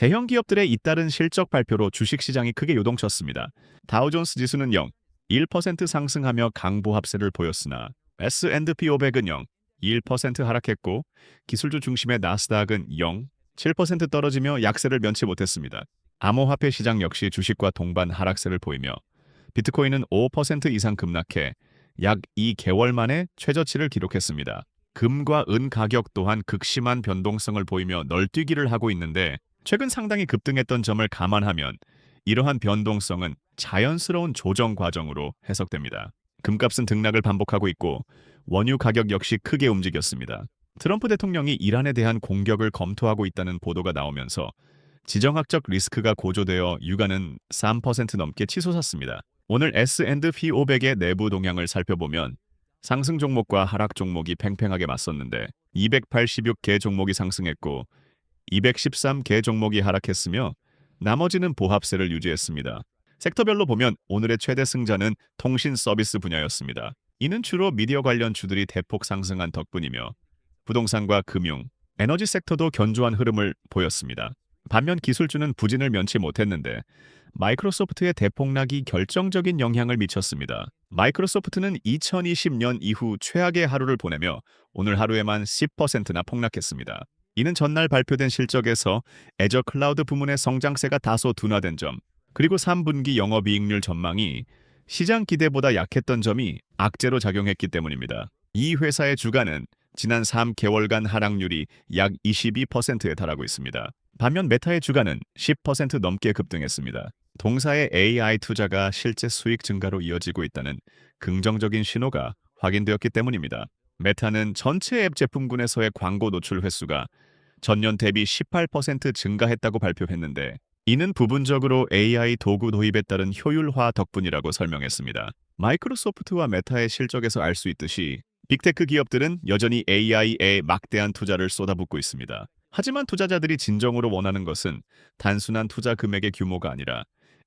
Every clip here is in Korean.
대형 기업들의 잇따른 실적 발표로 주식시장이 크게 요동쳤습니다. 다우존스 지수는 0, 1% 상승하며 강보합세를 보였으나 S&P 500은 0, 1% 하락했고 기술주 중심의 나스닥은 0, 7% 떨어지며 약세를 면치 못했습니다. 암호화폐 시장 역시 주식과 동반 하락세를 보이며 비트코인은 5% 이상 급락해 약 2개월 만에 최저치를 기록했습니다. 금과 은 가격 또한 극심한 변동성을 보이며 널뛰기를 하고 있는데 최근 상당히 급등했던 점을 감안하면 이러한 변동성은 자연스러운 조정 과정으로 해석됩니다. 금값은 등락을 반복하고 있고 원유 가격 역시 크게 움직였습니다. 트럼프 대통령이 이란에 대한 공격을 검토하고 있다는 보도가 나오면서 지정학적 리스크가 고조되어 유가는 3% 넘게 치솟았습니다. 오늘 S&P 500의 내부 동향을 살펴보면 상승 종목과 하락 종목이 팽팽하게 맞섰는데 286개 종목이 상승했고 213개 종목이 하락했으며 나머지는 보합세를 유지했습니다. 섹터별로 보면 오늘의 최대 승자는 통신 서비스 분야였습니다. 이는 주로 미디어 관련 주들이 대폭 상승한 덕분이며 부동산과 금융, 에너지 섹터도 견조한 흐름을 보였습니다. 반면 기술주는 부진을 면치 못했는데 마이크로소프트의 대폭락이 결정적인 영향을 미쳤습니다. 마이크로소프트는 2020년 이후 최악의 하루를 보내며 오늘 하루에만 10%나 폭락했습니다. 이는 전날 발표된 실적에서 애저 클라우드 부문의 성장세가 다소 둔화된 점, 그리고 3분기 영업이익률 전망이 시장 기대보다 약했던 점이 악재로 작용했기 때문입니다. 이 회사의 주가는 지난 3개월간 하락률이 약 22%에 달하고 있습니다. 반면 메타의 주가는 10% 넘게 급등했습니다. 동사의 AI 투자가 실제 수익 증가로 이어지고 있다는 긍정적인 신호가 확인되었기 때문입니다. 메타는 전체 앱 제품군에서의 광고 노출 횟수가 전년 대비 18% 증가했다고 발표했는데 이는 부분적으로 AI 도구 도입에 따른 효율화 덕분이라고 설명했습니다. 마이크로소프트와 메타의 실적에서 알 수 있듯이 빅테크 기업들은 여전히 AI에 막대한 투자를 쏟아붓고 있습니다. 하지만 투자자들이 진정으로 원하는 것은 단순한 투자 금액의 규모가 아니라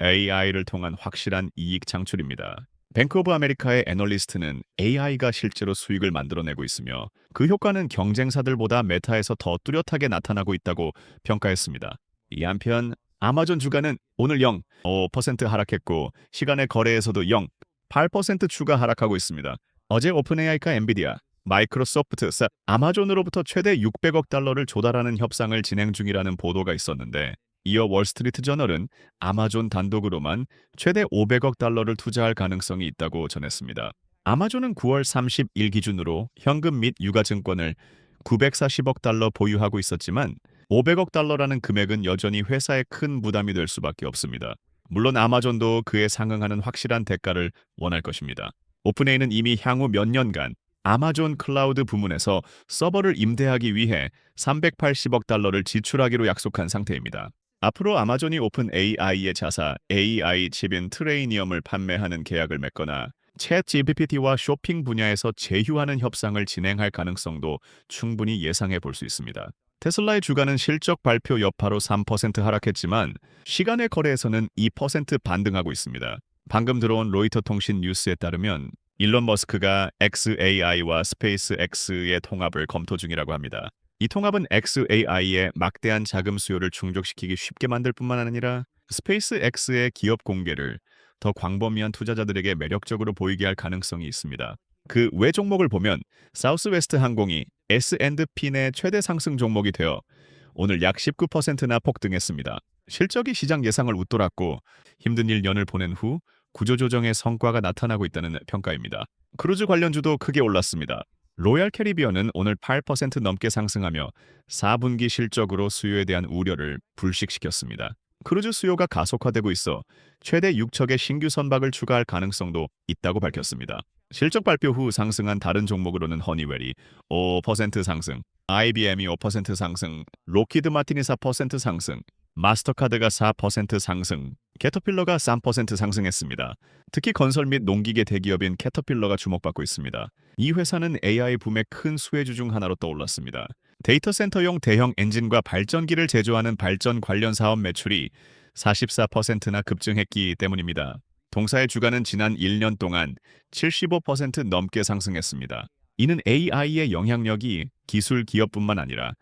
AI를 통한 확실한 이익 창출입니다. 뱅크 오브 아메리카의 애널리스트는 AI가 실제로 수익을 만들어내고 있으며 그 효과는 경쟁사들보다 메타에서 더 뚜렷하게 나타나고 있다고 평가했습니다. 이 한편 아마존 주가는 오늘 0, 5% 하락했고 시간의 거래에서도 0, 8% 추가 하락하고 있습니다. 어제 오픈AI가 엔비디아, 마이크로소프트, 아마존으로부터 최대 600억 달러를 조달하는 협상을 진행 중이라는 보도가 있었는데 이어 월스트리트 저널은 아마존 단독으로만 최대 500억 달러를 투자할 가능성이 있다고 전했습니다. 아마존은 9월 30일 기준으로 현금 및 유가증권을 940억 달러 보유하고 있었지만 500억 달러라는 금액은 여전히 회사에 큰 부담이 될 수밖에 없습니다. 물론 아마존도 그에 상응하는 확실한 대가를 원할 것입니다. 오픈AI는 이미 향후 몇 년간 아마존 클라우드 부문에서 서버를 임대하기 위해 380억 달러를 지출하기로 약속한 상태입니다. 앞으로 아마존이 오픈AI의 자사 AI 칩인 트레이니엄을 판매하는 계약을 맺거나 챗 GPT와 쇼핑 분야에서 제휴하는 협상을 진행할 가능성도 충분히 예상해 볼 수 있습니다. 테슬라의 주가는 실적 발표 여파로 3% 하락했지만 시간의 거래에서는 2% 반등하고 있습니다. 방금 들어온 로이터 통신 뉴스에 따르면 일론 머스크가 xAI와 스페이스X의 통합을 검토 중이라고 합니다. 이 통합은 xAI의 막대한 자금 수요를 충족시키기 쉽게 만들 뿐만 아니라 스페이스X의 기업 공개를 더 광범위한 투자자들에게 매력적으로 보이게 할 가능성이 있습니다. 그 외 종목을 보면 사우스웨스트 항공이 S&P 내 최대 상승 종목이 되어 오늘 약 19%나 폭등했습니다. 실적이 시장 예상을 웃돌았고 힘든 1년을 보낸 후 구조조정의 성과가 나타나고 있다는 평가입니다. 크루즈 관련주도 크게 올랐습니다. 로얄 캐리비언은 오늘 8% 넘게 상승하며 4분기 실적으로 수요에 대한 우려를 불식시켰습니다. 크루즈 수요가 가속화되고 있어 최대 6척의 신규 선박을 추가할 가능성도 있다고 밝혔습니다. 실적 발표 후 상승한 다른 종목으로는 허니웰이 5% 상승, IBM이 5% 상승, 로키드 마틴이 4% 상승, 마스터카드가 4% 상승, 캐터필러가 3% 상승했습니다. 특히 건설 및 농기계 대기업인 캐터필러가 주목받고 있습니다. 이 회사는 AI 붐의 큰 수혜주 중 하나로 떠올랐습니다. 데이터 센터용 대형 엔진과 발전기를 제조하는 발전 관련 사업 매출이 44%나 급증했기 때문입니다. 동사의 주가는 지난 1년 동안 75% 넘게 상승했습니다. 이는 AI의 영향력이 기술 기업뿐만 아니라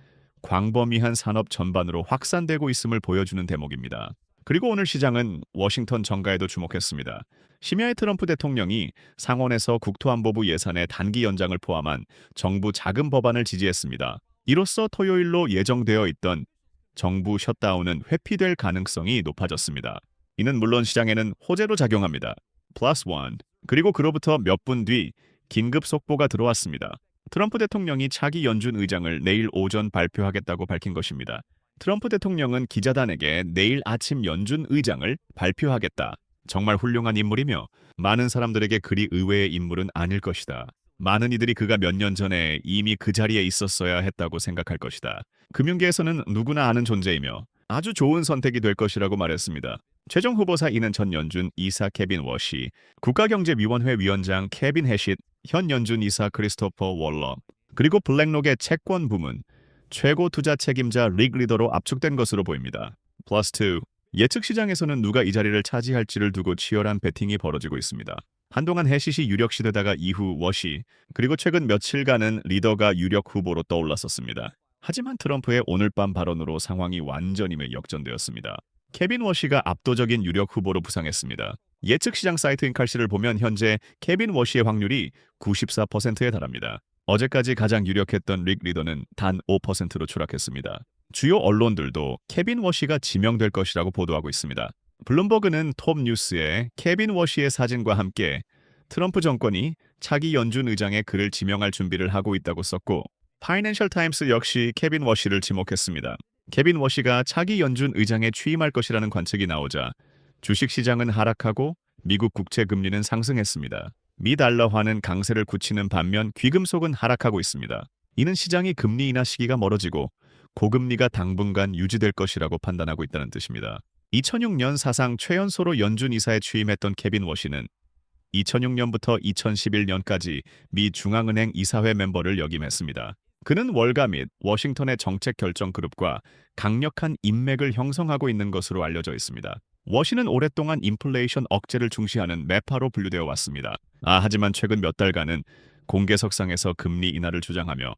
광범위한 산업 전반으로 확산되고 있음을 보여주는 대목입니다. 그리고 오늘 시장은 워싱턴 정가에도 주목했습니다. 심야에 트럼프 대통령이 상원에서 국토안보부 예산의 단기 연장을 포함한 정부 자금 법안을 지지했습니다. 이로써 토요일로 예정되어 있던 정부 셧다운은 회피될 가능성이 높아졌습니다. 이는 물론 시장에는 호재로 작용합니다. 플러스 원. 그리고 그로부터 몇 분 뒤 긴급 속보가 들어왔습니다. 트럼프 대통령이 차기 연준 의장을 내일 오전 발표하겠다고 밝힌 것입니다. 트럼프 대통령은 기자단에게 내일 아침 연준 의장을 발표하겠다. 정말 훌륭한 인물이며 많은 사람들에게 그리 의외의 인물은 아닐 것이다. 많은 이들이 그가 몇 년 전에 이미 그 자리에 있었어야 했다고 생각할 것이다. 금융계에서는 누구나 아는 존재이며 아주 좋은 선택이 될 것이라고 말했습니다. 최종 후보사 이는 전 연준 이사 케빈 워시, 국가경제위원회 위원장 케빈 해싯, 현 연준 이사 크리스토퍼 월러, 그리고 블랙록의 채권 부문 최고 투자 책임자 릭 리더로 압축된 것으로 보입니다. 플러스 2. 예측 시장에서는 누가 이 자리를 차지할지를 두고 치열한 배팅이 벌어지고 있습니다. 한동안 해싯이 유력시되다가 이후 워시, 그리고 최근 며칠간은 리더가 유력 후보로 떠올랐었습니다. 하지만 트럼프의 오늘 밤 발언으로 상황이 완전히 역전되었습니다. 케빈 워시가 압도적인 유력 후보로 부상했습니다. 예측 시장 사이트 인칼시를 보면 현재 케빈 워시의 확률이 94%에 달합니다. 어제까지 가장 유력했던 릭 리더는 단 5%로 추락했습니다. 주요 언론들도 케빈 워시가 지명될 것이라고 보도하고 있습니다. 블룸버그는 톱 뉴스에 케빈 워시의 사진과 함께 트럼프 정권이 차기 연준 의장의 그를 지명할 준비를 하고 있다고 썼고, 파이낸셜 타임스 역시 케빈 워시를 지목했습니다. 케빈 워시가 차기 연준 의장에 취임할 것이라는 관측이 나오자 주식시장은 하락하고 미국 국채 금리는 상승했습니다. 미 달러화는 강세를 굳히는 반면 귀금속은 하락하고 있습니다. 이는 시장이 금리 인하 시기가 멀어지고 고금리가 당분간 유지될 것이라고 판단하고 있다는 뜻입니다. 2006년 사상 최연소로 연준 이사에 취임했던 케빈 워시는 2006년부터 2011년까지 미 중앙은행 이사회 멤버를 역임했습니다. 그는 월가 및 워싱턴의 정책 결정 그룹과 강력한 인맥을 형성하고 있는 것으로 알려져 있습니다. 워시는 오랫동안 인플레이션 억제를 중시하는 매파로 분류되어 왔습니다. 하지만 최근 몇 달간은 공개석상에서 금리 인하를 주장하며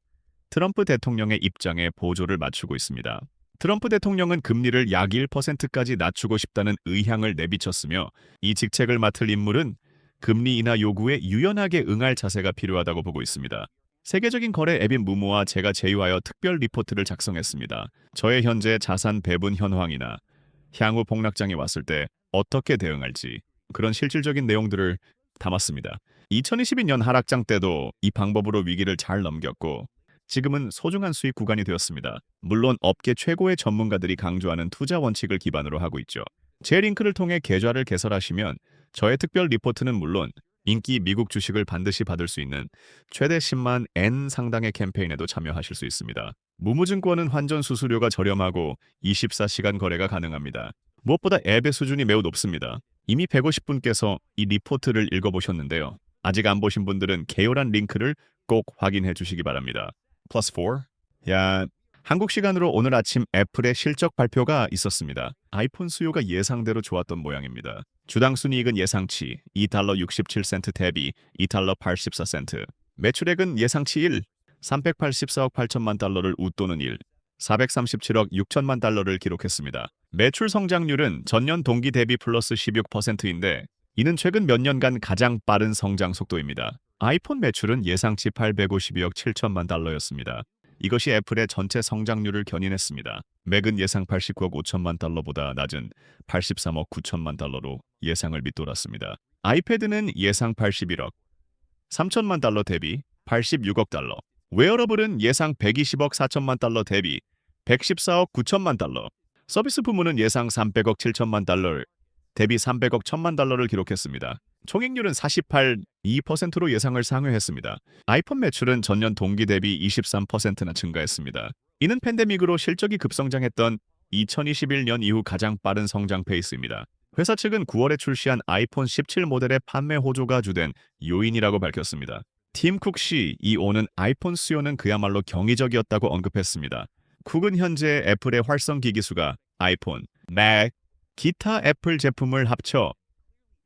트럼프 대통령의 입장에 보조를 맞추고 있습니다. 트럼프 대통령은 금리를 약 1%까지 낮추고 싶다는 의향을 내비쳤으며 이 직책을 맡을 인물은 금리 인하 요구에 유연하게 응할 자세가 필요하다고 보고 있습니다. 세계적인 거래 앱인 무모와 제가 제휴하여 특별 리포트를 작성했습니다. 저의 현재 자산 배분 현황이나 향후 폭락장이 왔을 때 어떻게 대응할지 그런 실질적인 내용들을 담았습니다. 2022년 하락장 때도 이 방법으로 위기를 잘 넘겼고 지금은 소중한 수익 구간이 되었습니다. 물론 업계 최고의 전문가들이 강조하는 투자 원칙을 기반으로 하고 있죠. 제 링크를 통해 계좌를 개설하시면 저의 특별 리포트는 물론 인기 미국 주식을 반드시 받을 수 있는 최대 10만 엔 상당의 캠페인에도 참여하실 수 있습니다. 무무증권은 환전 수수료가 저렴하고 24시간 거래가 가능합니다. 무엇보다 앱의 수준이 매우 높습니다. 이미 150분께서 이 리포트를 읽어보셨는데요. 아직 안 보신 분들은 개요란 링크를 꼭 확인해 주시기 바랍니다. 플러스 4. 한국 시간으로 오늘 아침 애플의 실적 발표가 있었습니다. 아이폰 수요가 예상대로 좋았던 모양입니다. 주당 순이익은 예상치 2달러 67센트 대비 2달러 84센트. 매출액은 예상치 1, 384억 8천만 달러를 웃도는 1, 437억 6천만 달러를 기록했습니다. 매출 성장률은 전년 동기 대비 플러스 16%인데 이는 최근 몇 년간 가장 빠른 성장 속도입니다. 아이폰 매출은 예상치 852억 7천만 달러였습니다. 이것이 애플의 전체 성장률을 견인했습니다. 맥은 예상 89억 5천만 달러보다 낮은 83억 9천만 달러로 예상을 밑돌았습니다. 아이패드는 예상 81억 3천만 달러 대비 86억 달러. 웨어러블은 예상 120억 4천만 달러 대비 114억 9천만 달러. 서비스 부문은 예상 300억 7천만 달러 대비 300억 1천만 달러를 기록했습니다. 총익률은 48.2%로 예상을 상회했습니다. 아이폰 매출은 전년 동기 대비 23%나 증가했습니다. 이는 팬데믹으로 실적이 급성장했던 2021년 이후 가장 빠른 성장 페이스입니다. 회사 측은 9월에 출시한 아이폰 17 모델의 판매 호조가 주된 요인이라고 밝혔습니다. 팀 쿡이 이 오는 아이폰 수요는 그야말로 경이적이었다고 언급했습니다. 쿡은 현재 애플의 활성 기기수가 아이폰, 맥, 기타 애플 제품을 합쳐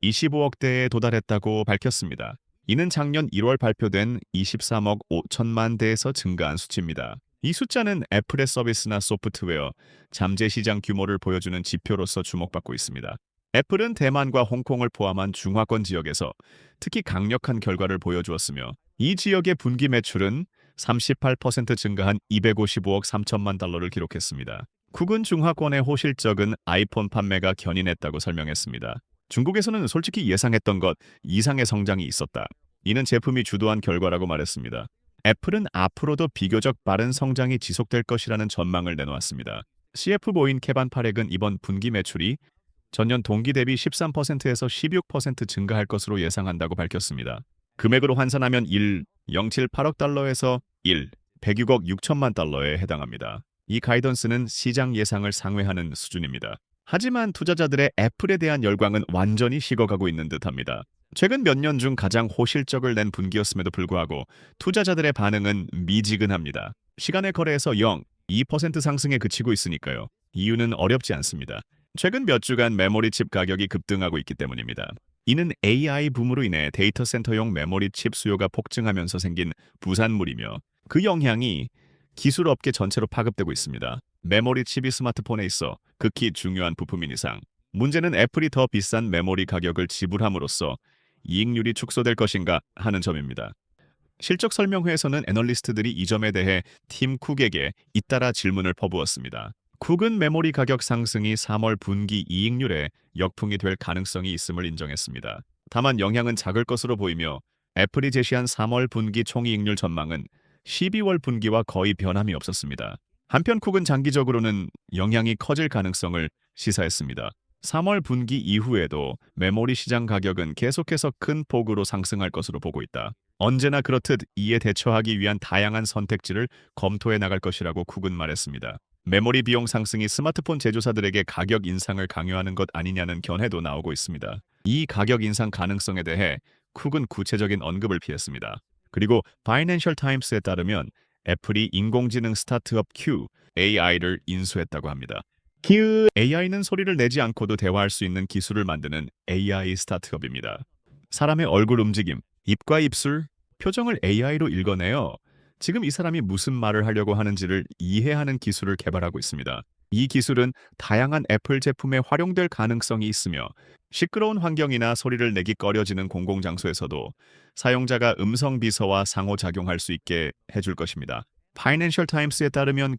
25억대에 도달했다고 밝혔습니다. 이는 작년 1월 발표된 23억 5천만 대에서 증가한 수치입니다. 이 숫자는 애플의 서비스나 소프트웨어, 잠재 시장 규모를 보여주는 지표로서 주목받고 있습니다. 애플은 대만과 홍콩을 포함한 중화권 지역에서 특히 강력한 결과를 보여주었으며 이 지역의 분기 매출은 38% 증가한 255억 3천만 달러를 기록했습니다. 쿡은 중화권의 호실적은 아이폰 판매가 견인했다고 설명했습니다. 중국에서는 솔직히 예상했던 것 이상의 성장이 있었다. 이는 제품이 주도한 결과라고 말했습니다. 애플은 앞으로도 비교적 빠른 성장이 지속될 것이라는 전망을 내놓았습니다. CF 모인 케반 파렉은 이번 분기 매출이 전년 동기 대비 13%에서 16% 증가할 것으로 예상한다고 밝혔습니다. 금액으로 환산하면 1.078억 달러에서 106억 6천만 달러에 해당합니다. 이 가이던스는 시장 예상을 상회하는 수준입니다. 하지만 투자자들의 애플에 대한 열광은 완전히 식어가고 있는 듯합니다. 최근 몇 년 중 가장 호실적을 낸 분기였음에도 불구하고 투자자들의 반응은 미지근합니다. 시간의 거래에서 0.2% 상승에 그치고 있으니까요. 이유는 어렵지 않습니다. 최근 몇 주간 메모리 칩 가격이 급등하고 있기 때문입니다. 이는 AI 붐으로 인해 데이터 센터용 메모리 칩 수요가 폭증하면서 생긴 부산물이며 그 영향이 기술 업계 전체로 파급되고 있습니다. 메모리 칩이 스마트폰에 있어 극히 중요한 부품인 이상 문제는 애플이 더 비싼 메모리 가격을 지불함으로써 이익률이 축소될 것인가 하는 점입니다. 실적 설명회에서는 애널리스트들이 이 점에 대해 팀 쿡에게 잇따라 질문을 퍼부었습니다. 쿡은 메모리 가격 상승이 3월 분기 이익률에 역풍이 될 가능성이 있음을 인정했습니다. 다만 영향은 작을 것으로 보이며 애플이 제시한 3월 분기 총이익률 전망은 12월 분기와 거의 변함이 없었습니다. 한편 쿡은 장기적으로는 영향이 커질 가능성을 시사했습니다. 3월 분기 이후에도 메모리 시장 가격은 계속해서 큰 폭으로 상승할 것으로 보고 있다. 언제나 그렇듯 이에 대처하기 위한 다양한 선택지를 검토해 나갈 것이라고 쿡은 말했습니다. 메모리 비용 상승이 스마트폰 제조사들에게 가격 인상을 강요하는 것 아니냐는 견해도 나오고 있습니다. 이 가격 인상 가능성에 대해 쿡은 구체적인 언급을 피했습니다. 그리고 파이낸셜 타임스에 따르면 애플이 인공지능 스타트업 AI를 인수했다고 합니다. AI는 소리를 내지 않고도 대화할 수 있는 기술을 만드는 AI 스타트업입니다. 사람의 얼굴 움직임, 입과 입술, 표정을 AI로 읽어내어 지금 이 사람이 무슨 말을 하려고 하는지를 이해하는 기술을 개발하고 있습니다. 이 기술은 다양한 애플 제품에 활용될 가능성이 있으며 시끄러운 환경이나 소리를 내기 꺼려지는 공공장소에서도 사용자가 음성 비서와 상호작용할 수 있게 해줄 것입니다. 파이낸셜 타임스에 따르면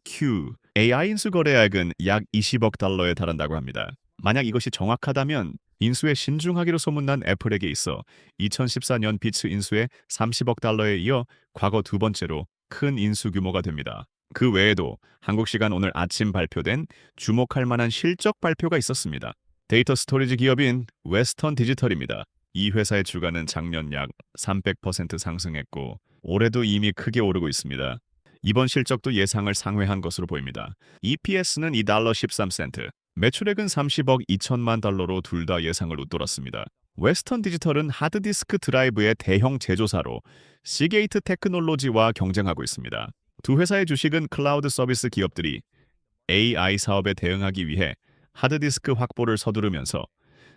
AI 인수 거래액은 약 20억 달러에 달한다고 합니다. 만약 이것이 정확하다면 인수에 신중하기로 소문난 애플에게 있어 2014년 비츠 인수의 30억 달러에 이어 과거 두 번째로 큰 인수 규모가 됩니다. 그 외에도 한국 시간 오늘 아침 발표된 주목할 만한 실적 발표가 있었습니다. 데이터 스토리지 기업인 웨스턴 디지털입니다. 이 회사의 주가는 작년 약 300% 상승했고 올해도 이미 크게 오르고 있습니다. 이번 실적도 예상을 상회한 것으로 보입니다. EPS는 2달러 13센트, 매출액은 30억 2천만 달러로 둘 다 예상을 웃돌았습니다. 웨스턴 디지털은 하드디스크 드라이브의 대형 제조사로 시게이트 테크놀로지와 경쟁하고 있습니다. 두 회사의 주식은 클라우드 서비스 기업들이 AI 사업에 대응하기 위해 하드디스크 확보를 서두르면서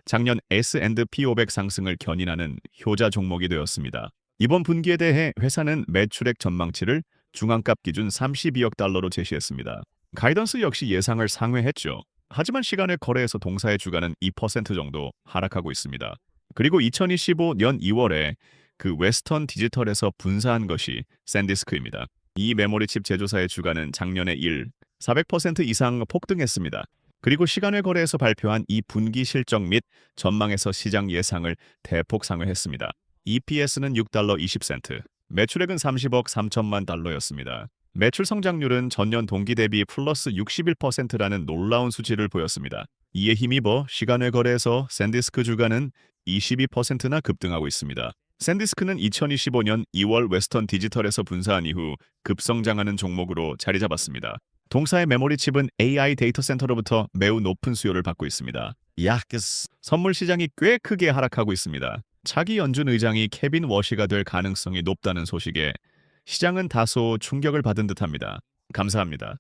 작년 S&P 500 상승을 견인하는 효자 종목이 되었습니다. 이번 분기에 대해 회사는 매출액 전망치를 중앙값 기준 32억 달러로 제시했습니다. 가이던스 역시 예상을 상회했죠. 하지만 시간의 거래에서 동사의 주가는 2% 정도 하락하고 있습니다. 그리고 2025년 2월에 그 웨스턴 디지털에서 분사한 것이 샌디스크입니다. 이 메모리 칩 제조사의 주가는 작년에 400% 이상 폭등했습니다. 그리고 시간의 거래에서 발표한 이 분기 실적 및 전망에서 시장 예상을 대폭 상회했습니다. EPS는 6달러 20센트, 매출액은 30억 3천만 달러였습니다. 매출 성장률은 전년 동기 대비 플러스 61%라는 놀라운 수치를 보였습니다. 이에 힘입어 시간의 거래에서 샌디스크 주가는 22%나 급등하고 있습니다. 샌디스크는 2025년 2월 웨스턴 디지털에서 분사한 이후 급성장하는 종목으로 자리 잡았습니다. 동사의 메모리 칩은 AI 데이터 센터로부터 매우 높은 수요를 받고 있습니다. 선물 시장이 꽤 크게 하락하고 있습니다. 차기 연준 의장이 케빈 워시가 될 가능성이 높다는 소식에 시장은 다소 충격을 받은 듯합니다. 감사합니다.